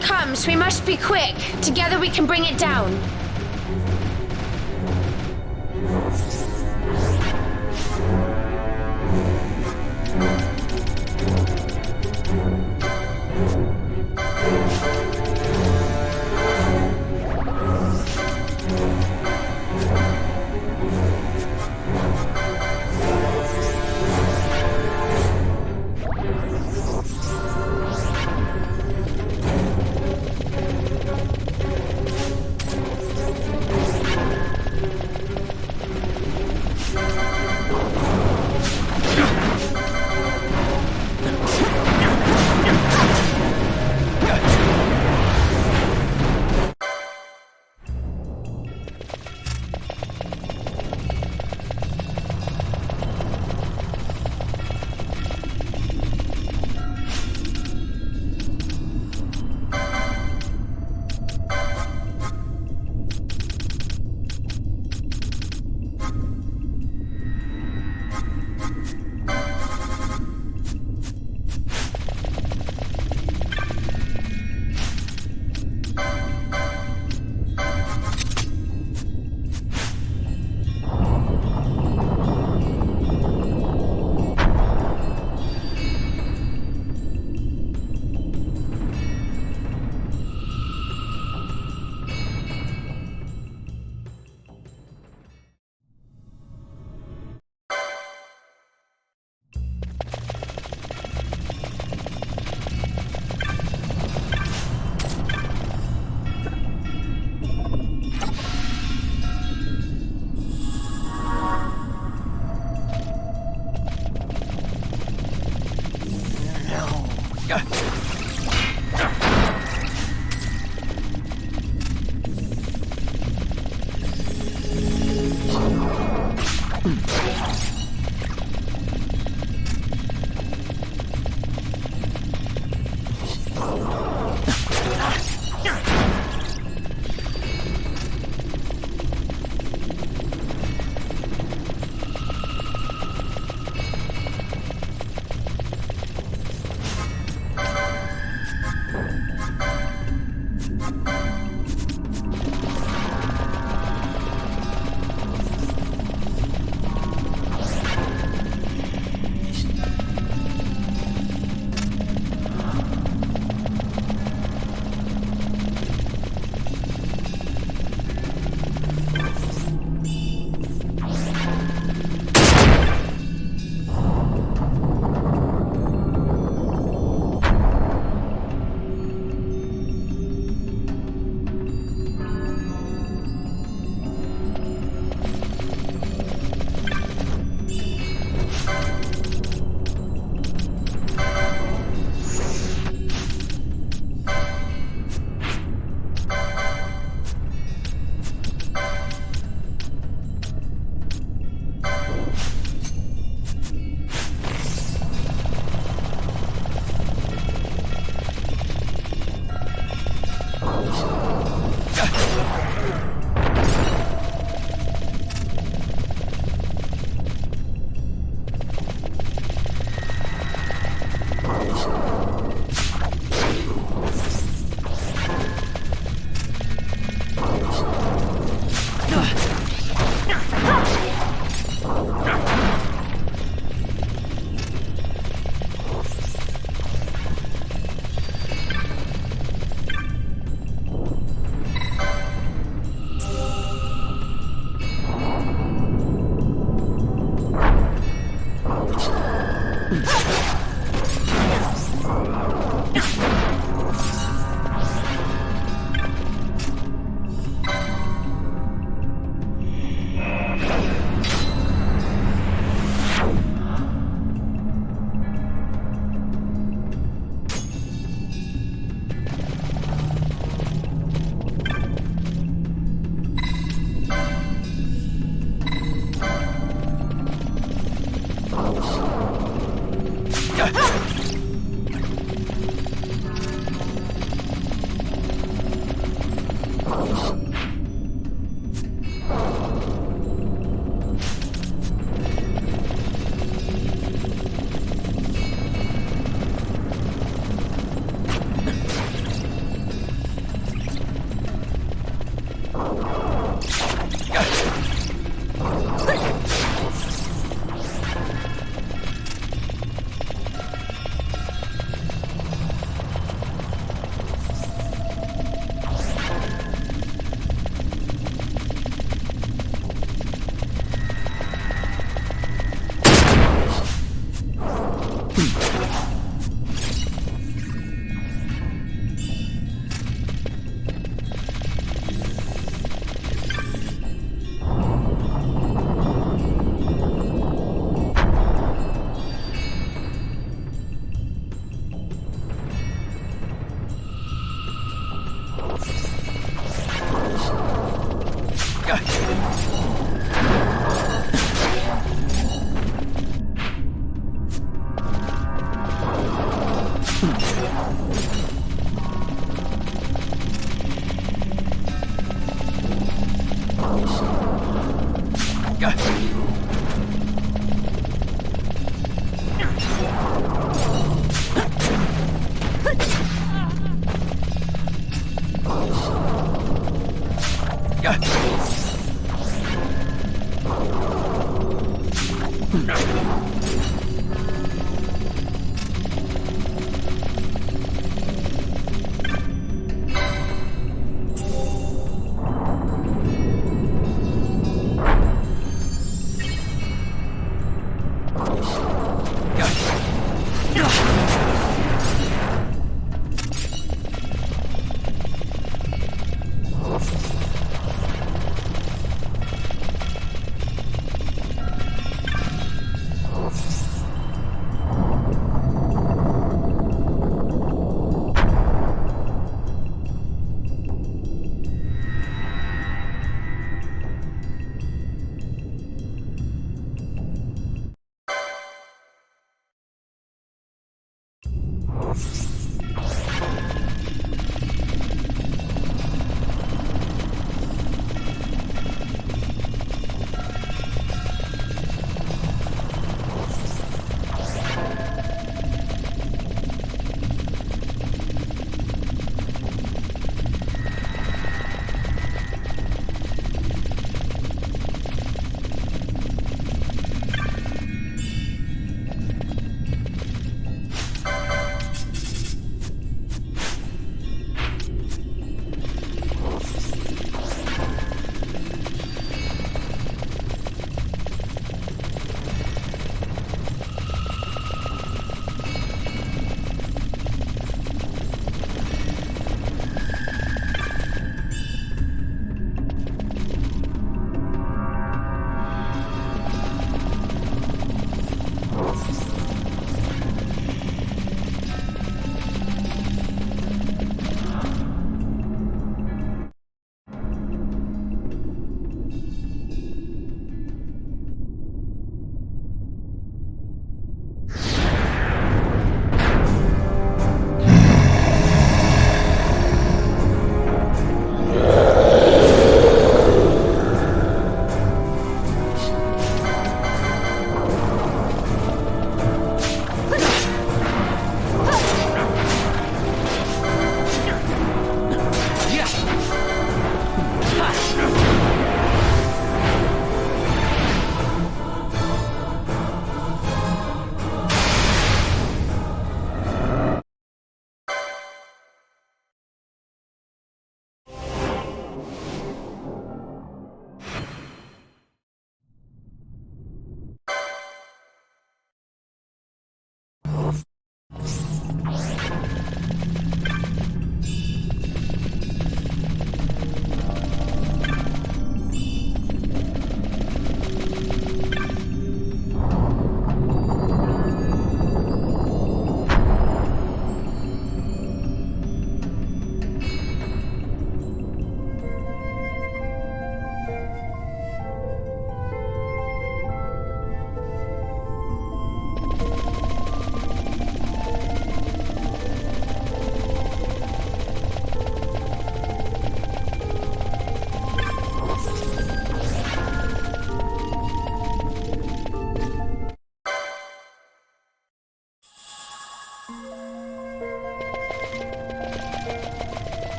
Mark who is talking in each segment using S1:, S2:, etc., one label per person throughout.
S1: comes, we must be quick. Together we can bring it down.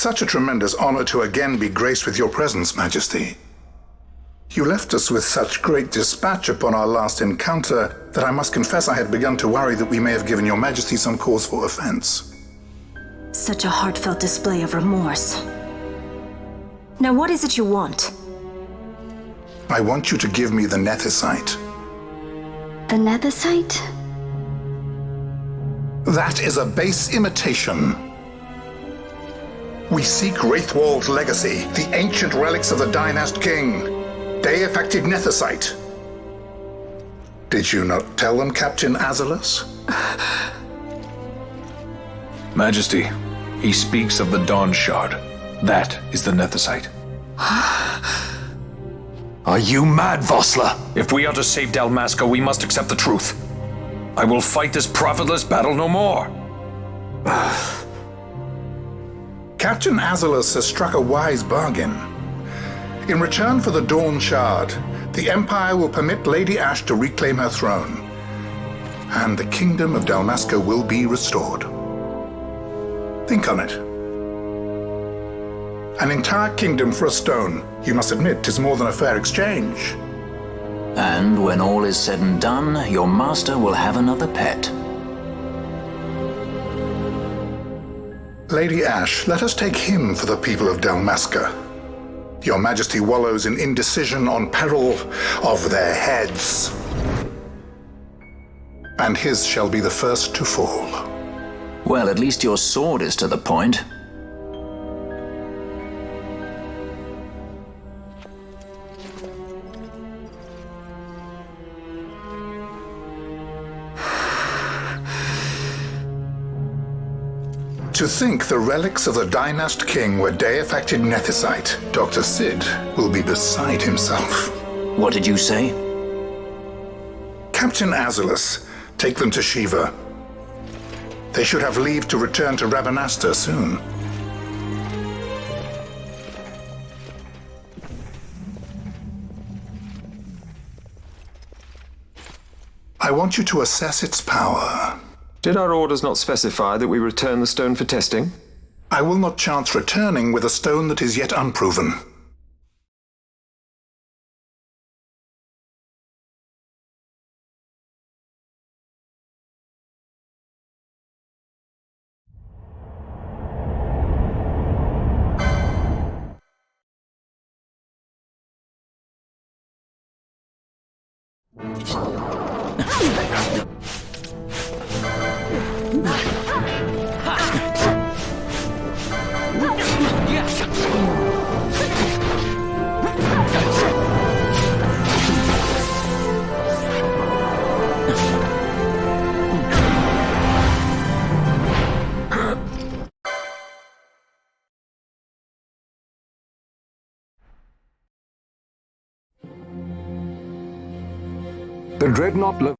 S2: Such a tremendous honor to again be graced with your presence, Majesty. You left us with such great dispatch upon our last encounter that I must confess I had begun to worry that we may have given your Majesty some cause for offense.
S3: Such a heartfelt display of remorse. Now what is it you want?
S2: I want you to give me the nethicite.
S3: The nethicite?
S2: That is a base imitation. We seek Wraithwald's legacy, the ancient relics of the Dynast King. Day-affected nethicite. Did you not tell them, Captain Azalus?
S4: Majesty, he speaks of the Dawn Shard. That is the nethicite.
S5: Are you mad, Vossler?
S4: If we are to save Dalmasca, we must accept the truth. I will fight this profitless battle no more.
S2: Captain Azalus has struck a wise bargain. In return for the Dawn Shard, the Empire will permit Lady Ash to reclaim her throne, and the Kingdom of Dalmasca will be restored. Think on it. An entire kingdom for a stone. You must admit, 'tis more than a fair exchange.
S6: And when all is said and done, your master will have another pet.
S2: Lady Ash, let us take him for the people of Dalmasca. Your Majesty wallows in indecision on peril of their heads. And his shall be the first to fall.
S6: Well, at least your sword is to the point.
S2: To think the relics of the Dynast King were day-affected nethicite, Dr. Sid will be beside himself.
S6: What did you say?
S2: Captain Azalus, take them to Shiva. They should have leave to return to Rabanasta soon. I want you to assess its power.
S7: Did our orders not specify that we return the stone for testing?
S2: I will not chance returning with a stone that is yet unproven.
S8: The Dreadnought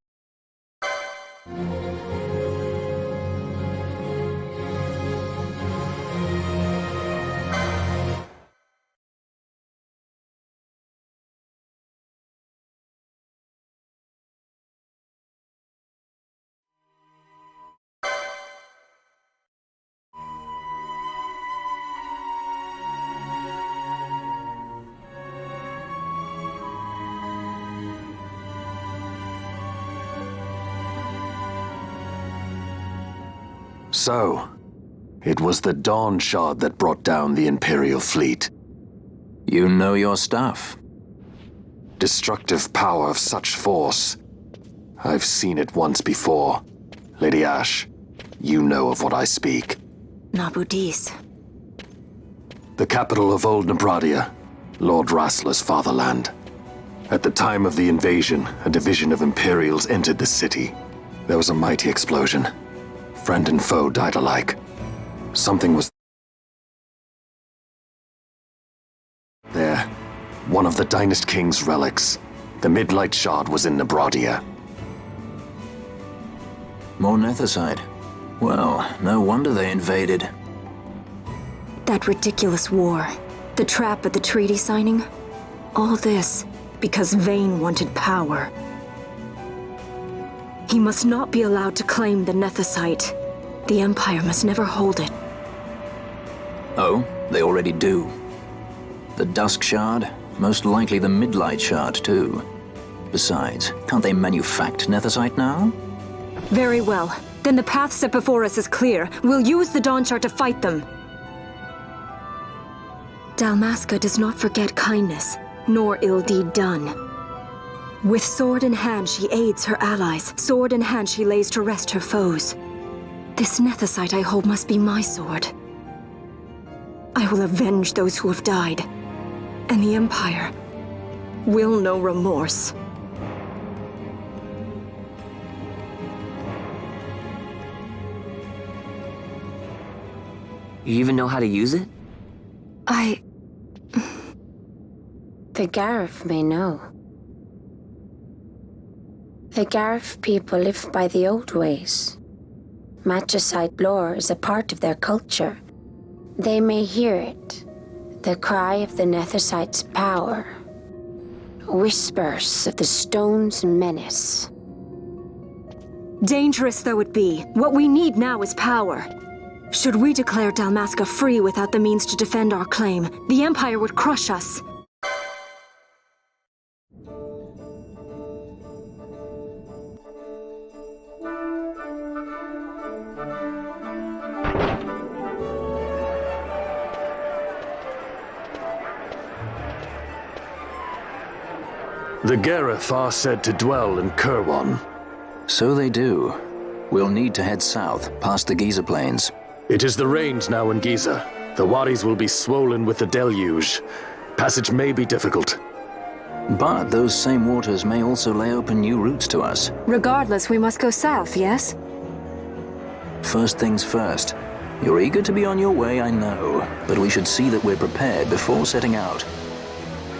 S5: So, it was the Dawn Shard that brought down the Imperial fleet.
S6: You know your stuff.
S5: Destructive power of such force. I've seen it once before. Lady Ash, you know of what I speak.
S3: Nabudis.
S5: The capital of Old Nebradia, Lord Rassler's fatherland. At the time of the invasion, a division of Imperials entered the city. There was a mighty explosion. Friend and foe died alike. Something was there. One of the Dynast King's relics. The Midlight Shard was in Nebradia.
S6: More nethicite. Well, no wonder they invaded.
S3: That ridiculous war. The trap at the treaty signing. All this because Vayne wanted power. He must not be allowed to claim the nethicite. The Empire must never hold it.
S6: Oh, they already do. The Dusk Shard, most likely the Midlight Shard too. Besides, can't they manufacture nethicite now?
S3: Very well. Then the path set before us is clear. We'll use the Dawn Shard to fight them. Dalmasca does not forget kindness. nor ill deed done. With sword in hand, she aids her allies. Sword in hand, she lays to rest her foes. This Nethicite I hold must be my sword. I will avenge those who have died, and the Empire will know remorse.
S8: You even know how to use it?
S1: The Garif may know. The Garif people live by the old ways. Magicite lore is a part of their culture. They may hear it, the cry of the Nethicite's power. Whispers of the stone's menace.
S3: Dangerous though it be, what we need now is power. Should we declare Dalmasca free without the means to defend our claim, the Empire would crush us.
S5: The Gareth are said to dwell in Kirwan.
S6: So they do. We'll need to head south, past the Giza Plains.
S5: It is the rains now in Giza. The wadis will be swollen with the deluge. Passage may be difficult.
S6: But those same waters may also lay open new routes to us.
S3: Regardless, we must go south, yes?
S6: First things first. You're eager to be on your way, I know, but we should see that we're prepared before setting out.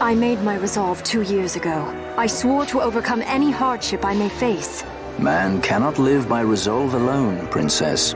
S3: I made my resolve 2 years ago. I swore to overcome any hardship I may face.
S6: Man cannot live by resolve alone, Princess.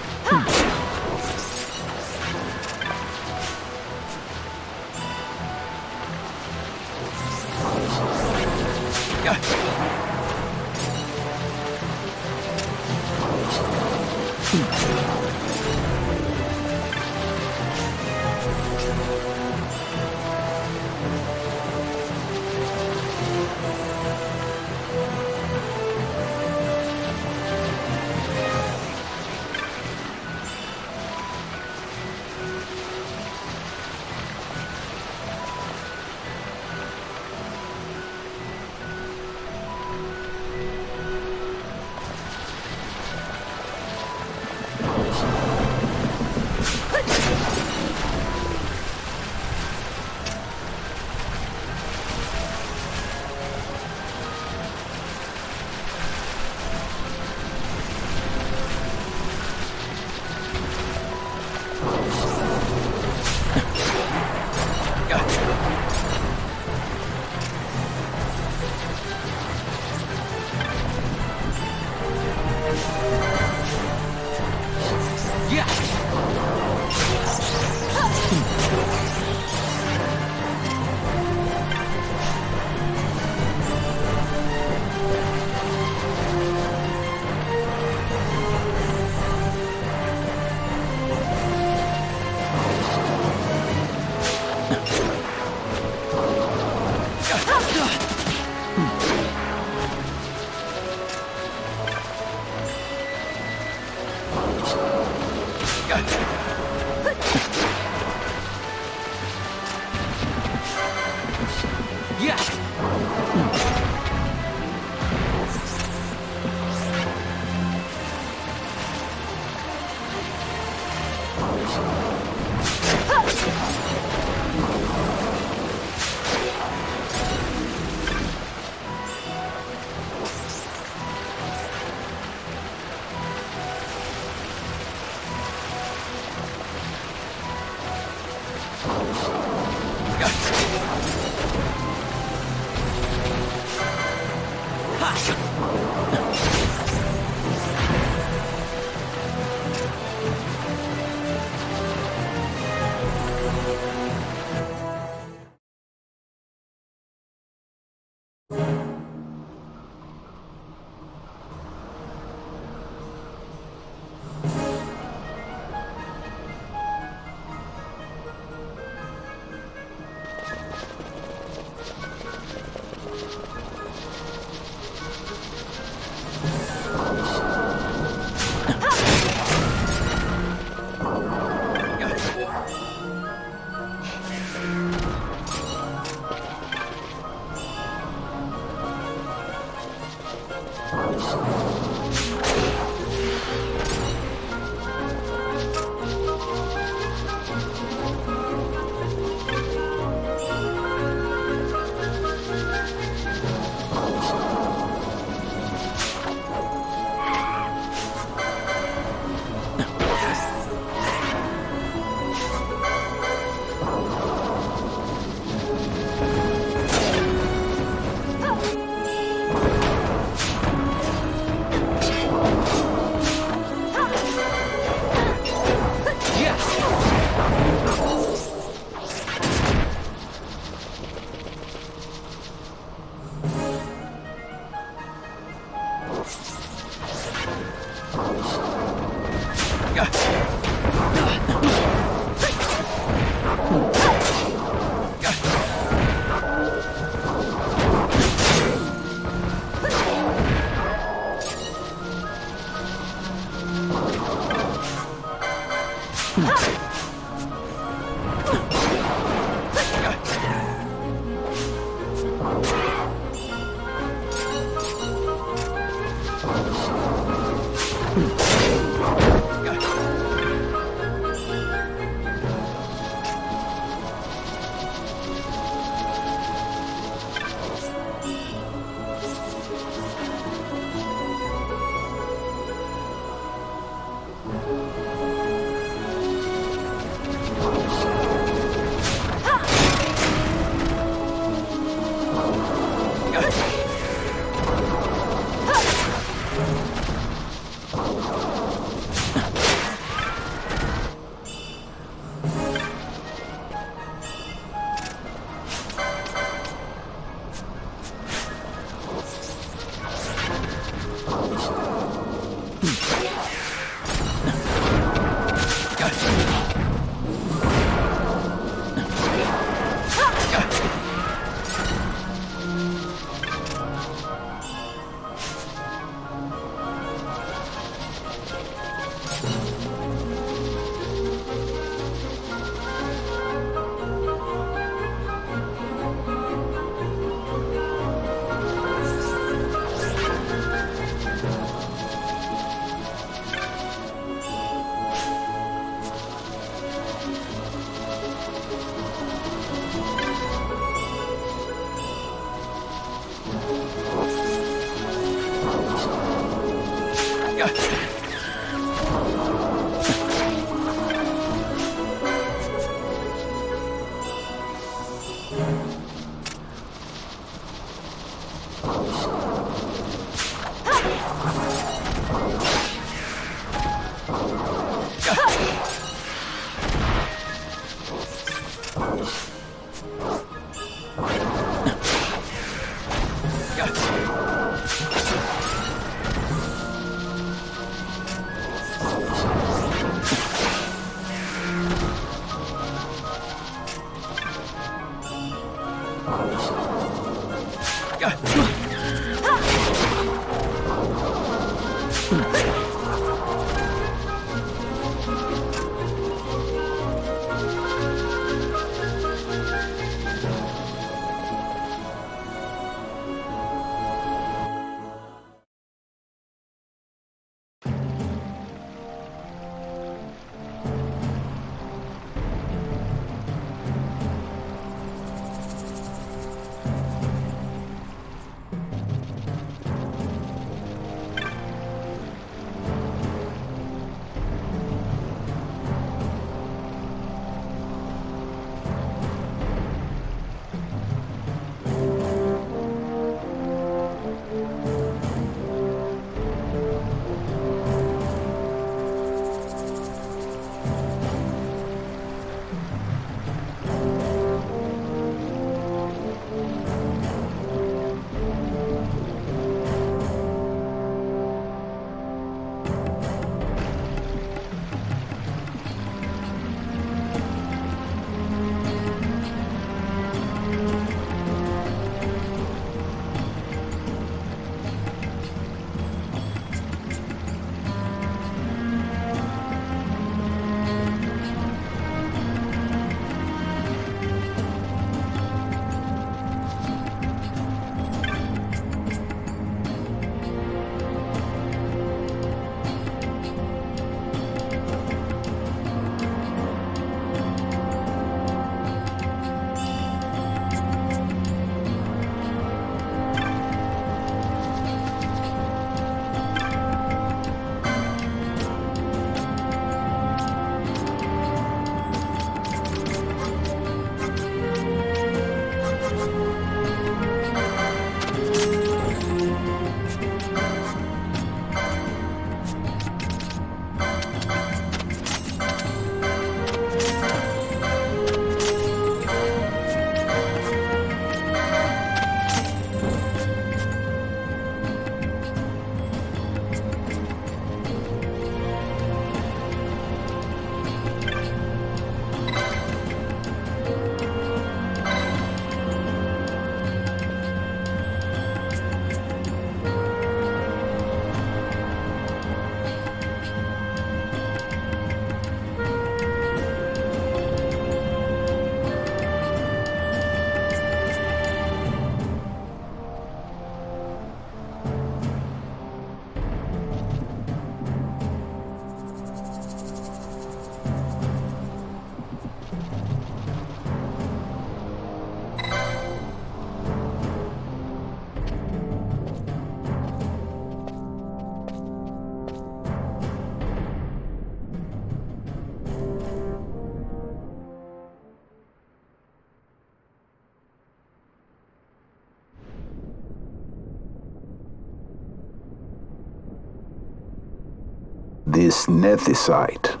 S8: This nethicite.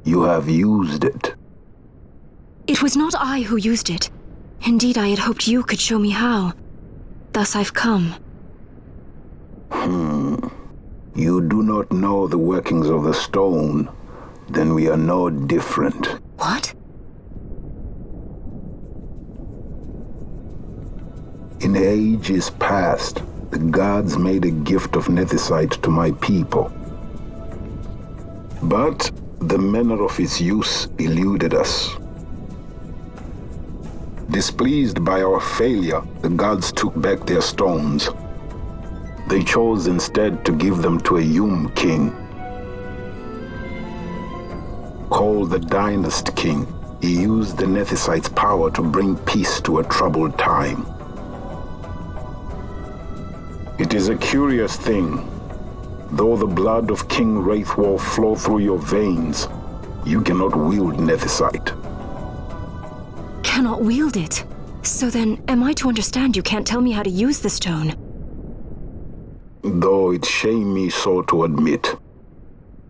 S8: You have used it.
S3: It was not I who used it. Indeed, I had hoped you could show me how. Thus I've come.
S8: You do not know the workings of the stone. Then we are no different.
S3: What?
S8: In ages past, the gods made a gift of nethicite to my people. But the manner of its use eluded us. Displeased by our failure, the gods took back their stones. They chose instead to give them to a Yum king. Called the Dynast King, he used the nethicite's power to bring peace to a troubled time. It is a curious thing. Though the blood of King Wraithwolf flow through your veins, you cannot wield nethicite.
S3: Cannot wield it? So then, am I to understand you can't tell me how to use the stone?
S8: Though it shame me so to admit,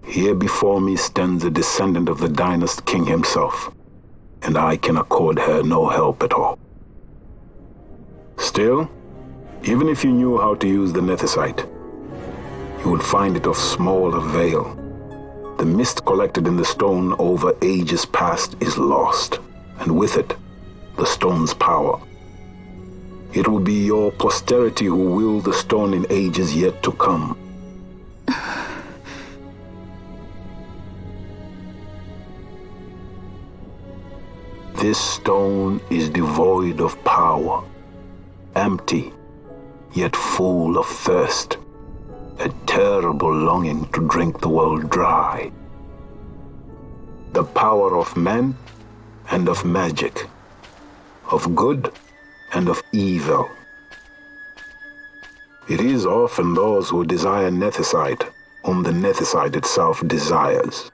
S8: here before me stands a descendant of the Dynast King himself, and I can accord her no help at all. Still, even if you knew how to use the nethicite, you would find it of small avail. The mist collected in the stone over ages past is lost, and with it, the stone's power. It will be your posterity who will the stone in ages yet to come. This stone is devoid of power, empty, yet full of thirst, a terrible longing to drink the world dry. The power of men and of magic, of good and of evil. It is often those who desire nethicite whom the nethicite itself desires.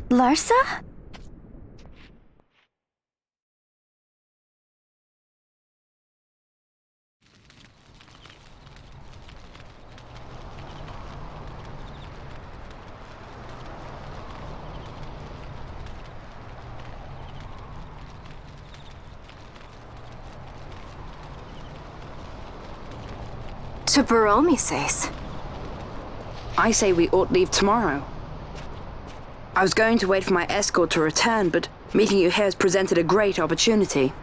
S9: Larsa?
S3: To Baromises.
S10: I say we ought leave tomorrow. I was going to wait for my escort to return, but meeting you here has presented a great opportunity.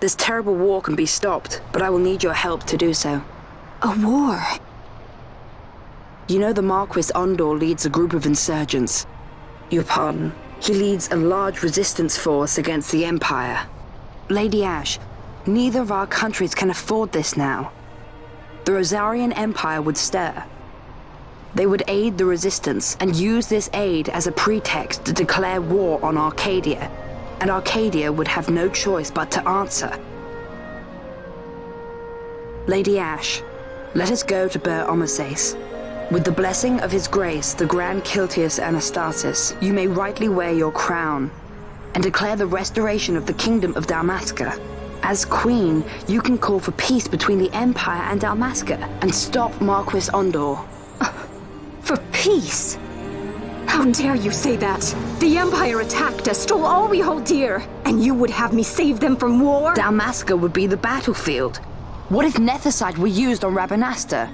S10: This terrible war can be stopped, but I will need your help to do so.
S3: A war?
S10: You know the Marquis Ondor leads a group of insurgents. Your pardon. He leads a large resistance force against the Empire. Lady Ash, neither of our countries can afford this now. The Rosarian Empire would stir. They would aid the resistance and use this aid as a pretext to declare war on Arcadia, and Arcadia would have no choice but to answer. Lady Ash, let us go to Ber Omases. With the blessing of his grace, the Grand Kiltius Anastasis, you may rightly wear your crown and declare the restoration of the Kingdom of Dalmasca. As Queen, you can call for peace between the Empire and Dalmasca and stop Marquis Ondor.
S3: For peace? How dare you say that? The Empire attacked us, stole all we hold dear, and you would have me save them from war?
S10: Dalmasca would be the battlefield. What if nethicite were used on Rabanasta?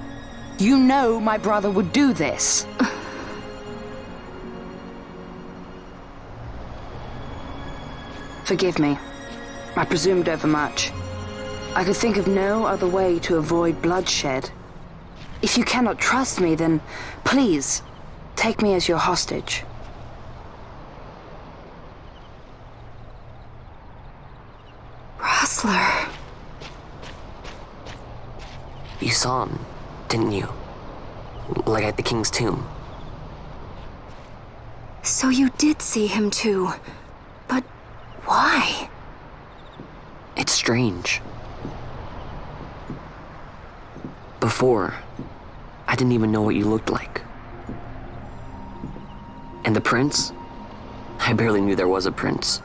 S10: You know my brother would do this. Forgive me. I presumed overmuch. I could think of no other way to avoid bloodshed. If you cannot trust me, then please, take me as your hostage.
S3: Rustler.
S11: You saw him, didn't you? Like at the King's tomb.
S3: So you did see him too. But why?
S11: It's strange. Before, I didn't even know what you looked like. And the prince? I barely knew there was a prince.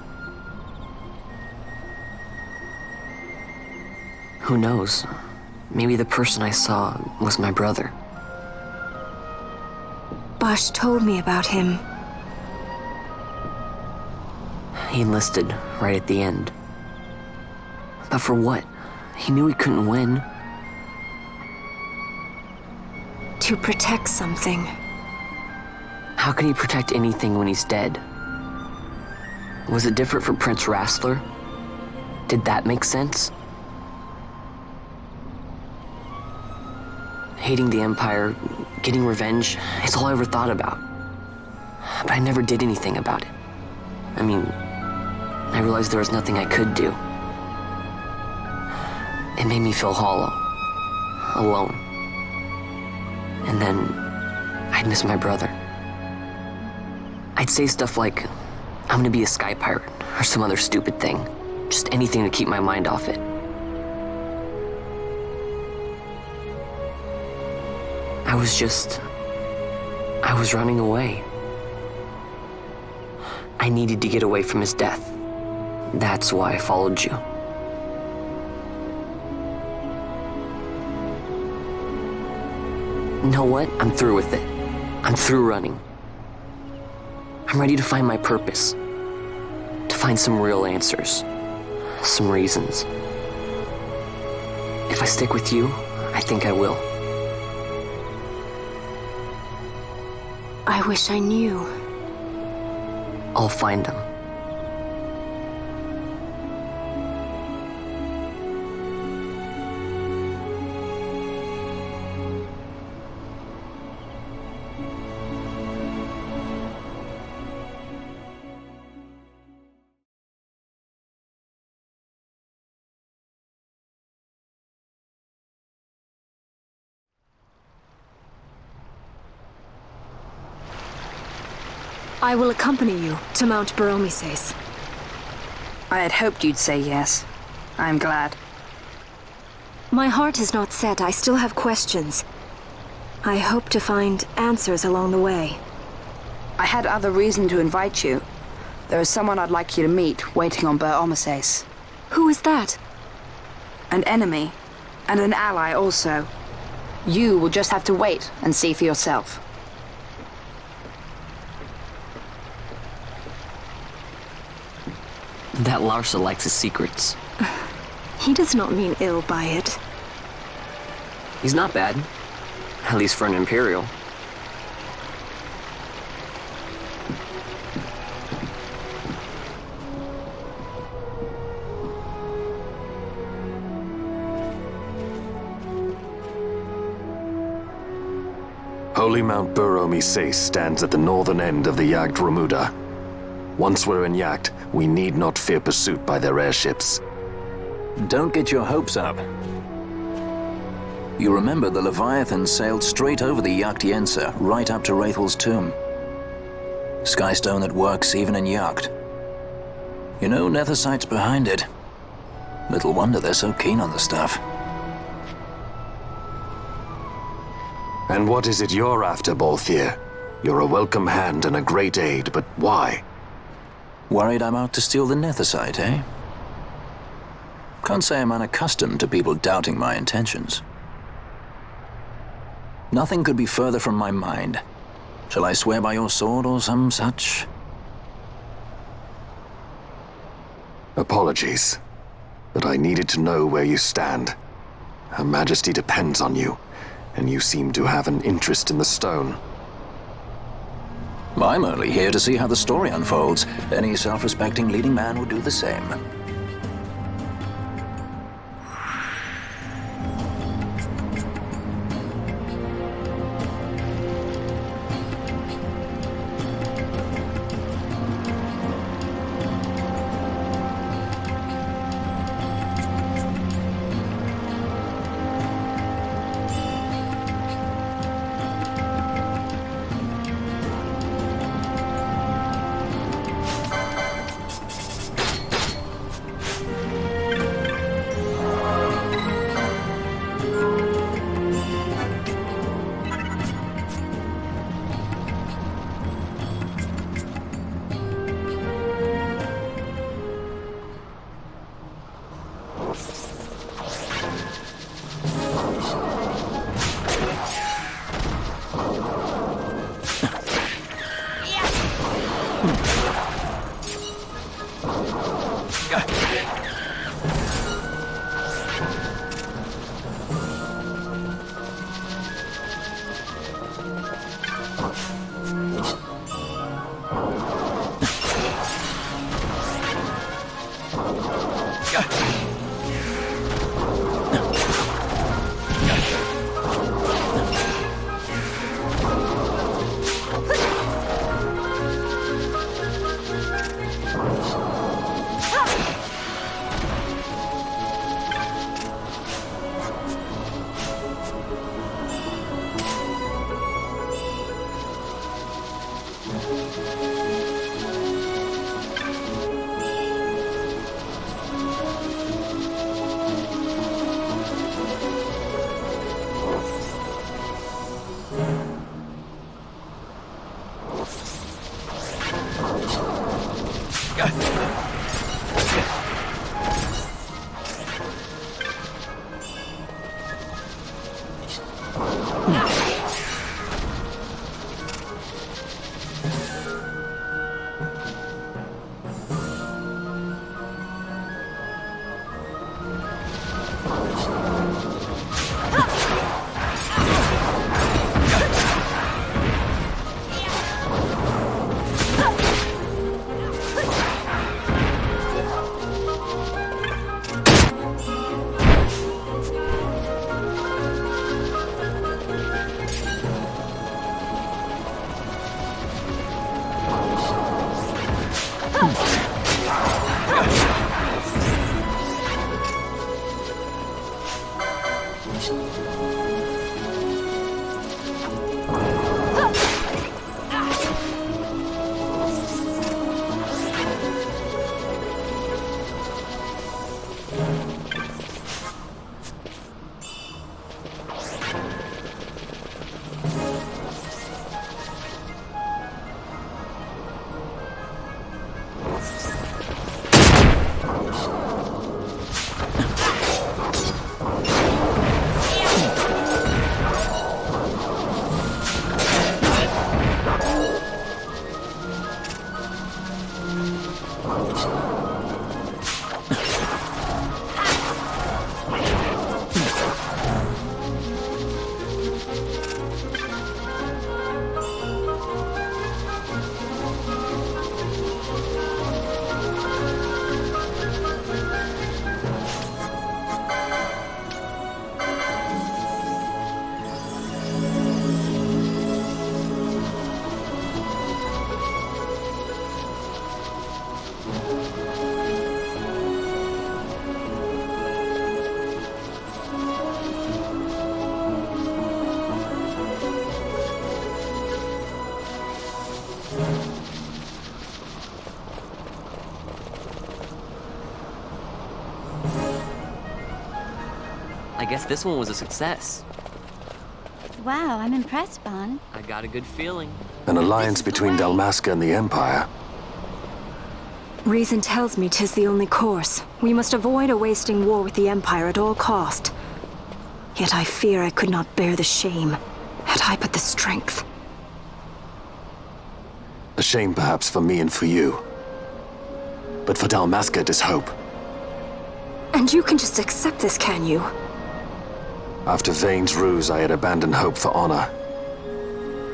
S11: Who knows? Maybe the person I saw was my brother.
S3: Bash told me about him.
S11: He enlisted right at the end. But for what? He knew he couldn't win.
S3: To protect something.
S11: How can he protect anything when he's dead? Was it different for Prince Rassler? Did that make sense? Hating the Empire, getting revenge, it's all I ever thought about. But I never did anything about it. I mean, I realized there was nothing I could do. It made me feel hollow, alone. And then I'd miss my brother. I'd say stuff like, I'm gonna be a sky pirate, or some other stupid thing. Just anything to keep my mind off it. I was running away. I needed to get away from his death. That's why I followed you. You know what? I'm through with it. I'm through running. I'm ready to find my purpose. To find some real answers. Some reasons. If I stick with you, I think I will.
S3: I wish I knew.
S11: I'll find them.
S3: I will accompany you to Mount Baromises.
S10: I had hoped you'd say yes. I'm glad.
S3: My heart is not set. I still have questions. I hope to find answers along the way.
S10: I had other reason to invite you. There is someone I'd like you to meet waiting on Baromises.
S3: Who is that?
S10: An enemy, and an ally also. You will just have to wait and see for yourself.
S11: That Larsa likes his secrets.
S3: He does not mean ill by it.
S11: He's not bad. At least for an Imperial.
S5: Holy Mount Baromises stands at the northern end of the Jagd Remuda. Once we're in Yacht, we need not fear pursuit by their airships.
S6: Don't get your hopes up. You remember the Leviathan sailed straight over the Yacht Yensa, right up to Wraithel's tomb. Skystone that works even in Yacht. You know Nethersight's behind it. Little wonder they're so keen on the stuff.
S5: And what is it you're after, Balthier? You're a welcome hand and a great aid, but why?
S6: Worried I'm out to steal the Nethersight, eh? Can't say I'm unaccustomed to people doubting my intentions. Nothing could be further from my mind. Shall I swear by your sword or some such?
S5: Apologies, but I needed to know where you stand. Her Majesty depends on you, and you seem to have an interest in the stone.
S6: I'm only here to see how the story unfolds. Any self-respecting leading man would do the same.
S11: I guess this one was a success.
S9: Wow, I'm impressed, Vaughn.
S11: I got a good feeling.
S5: An alliance between Dalmasca and the Empire.
S3: Reason tells me 'tis the only course. We must avoid a wasting war with the Empire at all cost. Yet I fear I could not bear the shame, had I but the strength.
S5: A shame perhaps for me and for you. But for Dalmasca it is hope.
S3: And you can just accept this, can you?
S5: After Vane's ruse, I had abandoned hope for honor.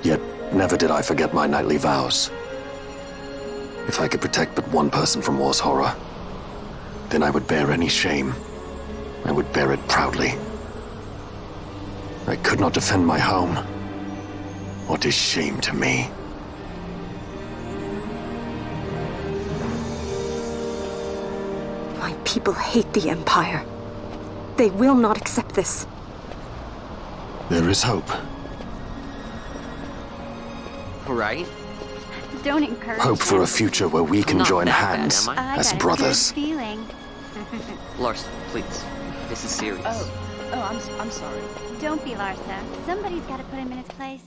S5: Yet never did I forget my knightly vows. If I could protect but one person from war's horror, then I would bear any shame. I would bear it proudly. I could not defend my home. What is shame to me?
S3: My people hate the Empire. They will not accept this.
S5: There is hope.
S11: Right?
S9: Don't encourage
S5: Hope for
S9: him.
S5: a future where we can
S11: Not
S5: join
S11: that bad,
S5: hands
S11: am I?
S5: as
S9: got a
S5: brothers.
S9: good feeling.
S11: Larsa, please. This is serious.
S12: Oh, I'm sorry.
S9: Don't be Larsa. Somebody's got to put him in his place.